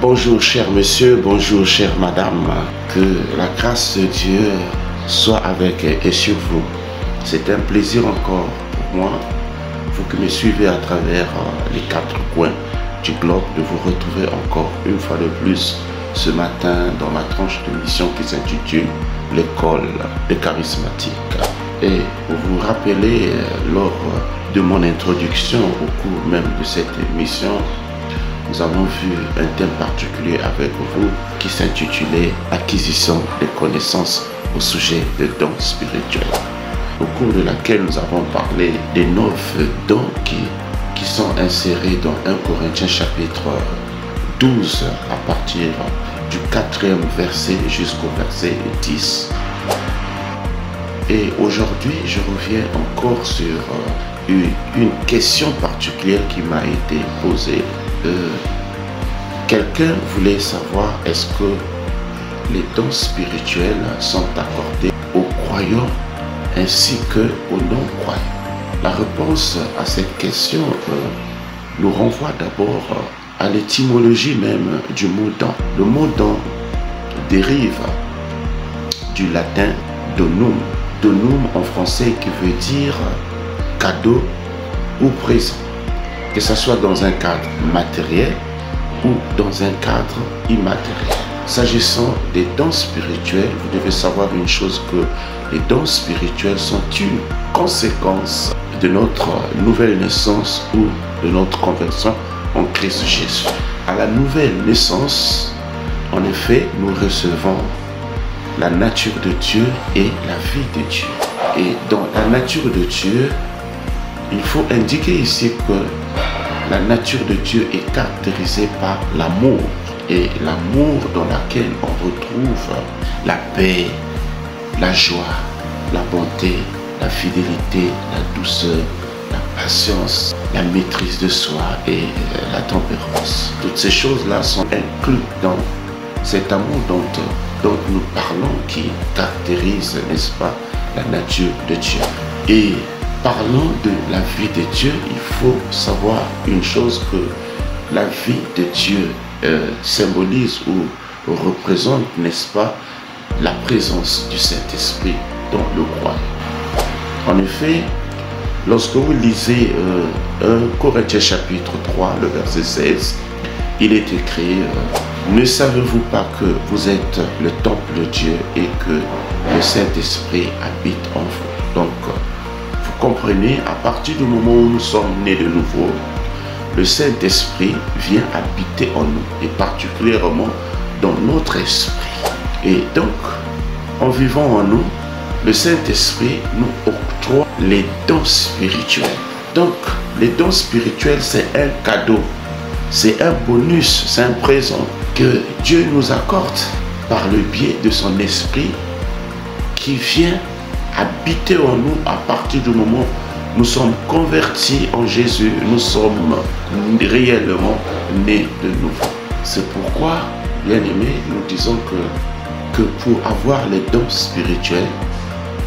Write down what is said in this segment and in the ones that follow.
Bonjour cher monsieur, bonjour chère madame, que la grâce de Dieu soit avec et sur vous. C'est un plaisir encore pour moi, vous qui me suivez à travers les 4 coins du globe, de vous retrouver encore une fois de plus ce matin dans ma tranche de mission qui s'intitule l'école des charismatiques. Et vous vous rappelez lors de mon introduction au cours même de cette émission, nous avons vu un thème particulier avec vous qui s'intitulait acquisition des connaissances au sujet des dons spirituels, au cours de laquelle nous avons parlé des 9 dons qui sont insérés dans 1 Corinthiens chapitre 12 à partir du 4e verset jusqu'au verset 10. Et aujourd'hui, je reviens encore sur une question particulière qui m'a été posée. Quelqu'un voulait savoir, est-ce que les dons spirituels sont accordés aux croyants ainsi qu'aux non-croyants? La réponse à cette question nous renvoie d'abord à l'étymologie même du mot don. Le mot don dérive du latin donum. Donum en français qui veut dire cadeau ou présent, que ce soit dans un cadre matériel ou dans un cadre immatériel. S'agissant des dons spirituels, vous devez savoir une chose, que les dons spirituels sont une conséquence de notre nouvelle naissance ou de notre conversion en Christ Jésus. À la nouvelle naissance, en effet, nous recevons la nature de Dieu et la vie de Dieu. Et dans la nature de Dieu, il faut indiquer ici que la nature de Dieu est caractérisée par l'amour. Et l'amour dans lequel on retrouve la paix, la joie, la bonté, la fidélité, la douceur, la patience, la maîtrise de soi et la tempérance. Toutes ces choses-là sont incluses dans cet amour dont nous parlons, qui caractérise, n'est-ce pas, la nature de Dieu. Et parlant de la vie de Dieu, il faut savoir une chose, que la vie de Dieu symbolise ou représente, n'est-ce pas, la présence du Saint-Esprit dans le croyant. En effet, lorsque vous lisez 1 Corinthiens chapitre 3, le verset 16, il est écrit ne savez-vous pas que vous êtes le temple de Dieu et que le Saint-Esprit habite en vous? Donc, vous comprenez, à partir du moment où nous sommes nés de nouveau, le Saint-Esprit vient habiter en nous, et particulièrement dans notre esprit. Et donc, en vivant en nous, le Saint-Esprit nous octroie les dons spirituels. Donc, les dons spirituels, c'est un cadeau, c'est un bonus, c'est un présent que Dieu nous accorde par le biais de son esprit qui vient habiter en nous à partir du moment où nous sommes convertis en Jésus, nous sommes réellement nés de nouveau. C'est pourquoi, bien aimés, nous disons que pour avoir les dons spirituels,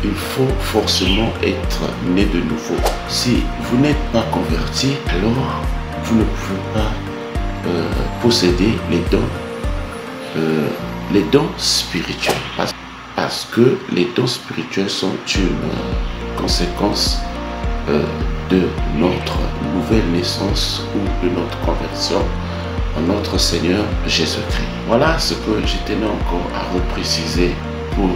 il faut forcément être né de nouveau. Si vous n'êtes pas converti, alors vous ne pouvez pas posséder les dons spirituels, parce que les dons spirituels sont une conséquence de notre nouvelle naissance ou de notre conversion en notre Seigneur Jésus-Christ. Voilà ce que je tenais encore à repréciser pour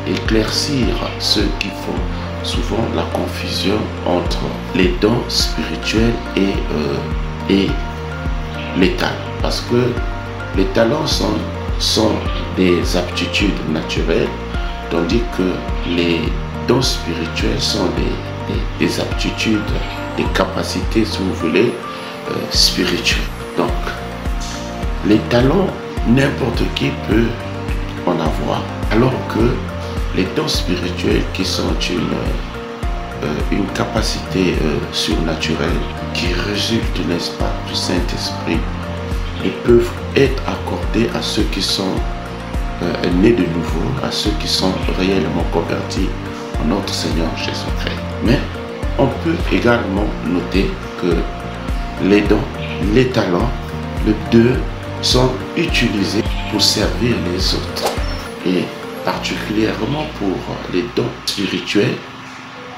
éclaircir ceux qui font souvent la confusion entre les dons spirituels et les talents, parce que les talents sont des aptitudes naturelles, tandis que les dons spirituels sont des aptitudes, des capacités, si vous voulez, spirituelles. Donc, les talents, n'importe qui peut en avoir, alors que les dons spirituels, qui sont une capacité surnaturelle qui résulte, n'est-ce pas, du Saint-Esprit, ils peuvent être accordés à ceux qui sont nés de nouveau, à ceux qui sont réellement convertis en notre Seigneur Jésus-Christ. Mais on peut également noter que les dons, les talents, sont utilisés pour servir les autres. Et particulièrement pour les dons spirituels,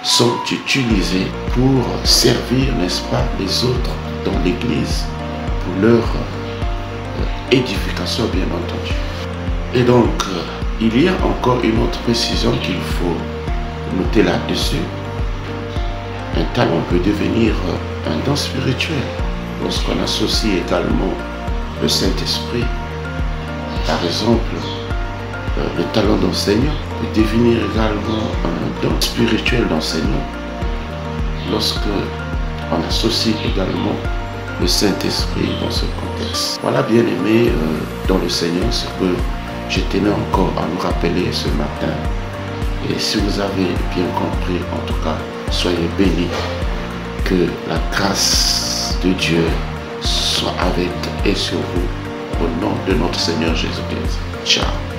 sont utilisés pour servir, n'est-ce pas, les autres dans l'Église, pour leur édification, bien entendu. Et donc, il y a encore une autre précision qu'il faut noter là-dessus. Un talent peut devenir un don spirituel lorsqu'on associe également le Saint-Esprit. Par exemple, le talent d'enseignant peut devenir également un don spirituel d'enseignant lorsque on associe également le Saint-Esprit dans ce contexte. Voilà, bien aimé dans le Seigneur, ce que je tenais encore à nous rappeler ce matin. Et si vous avez bien compris, en tout cas, soyez bénis. Que la grâce de Dieu soit avec et sur vous. Au nom de notre Seigneur Jésus-Christ. Ciao.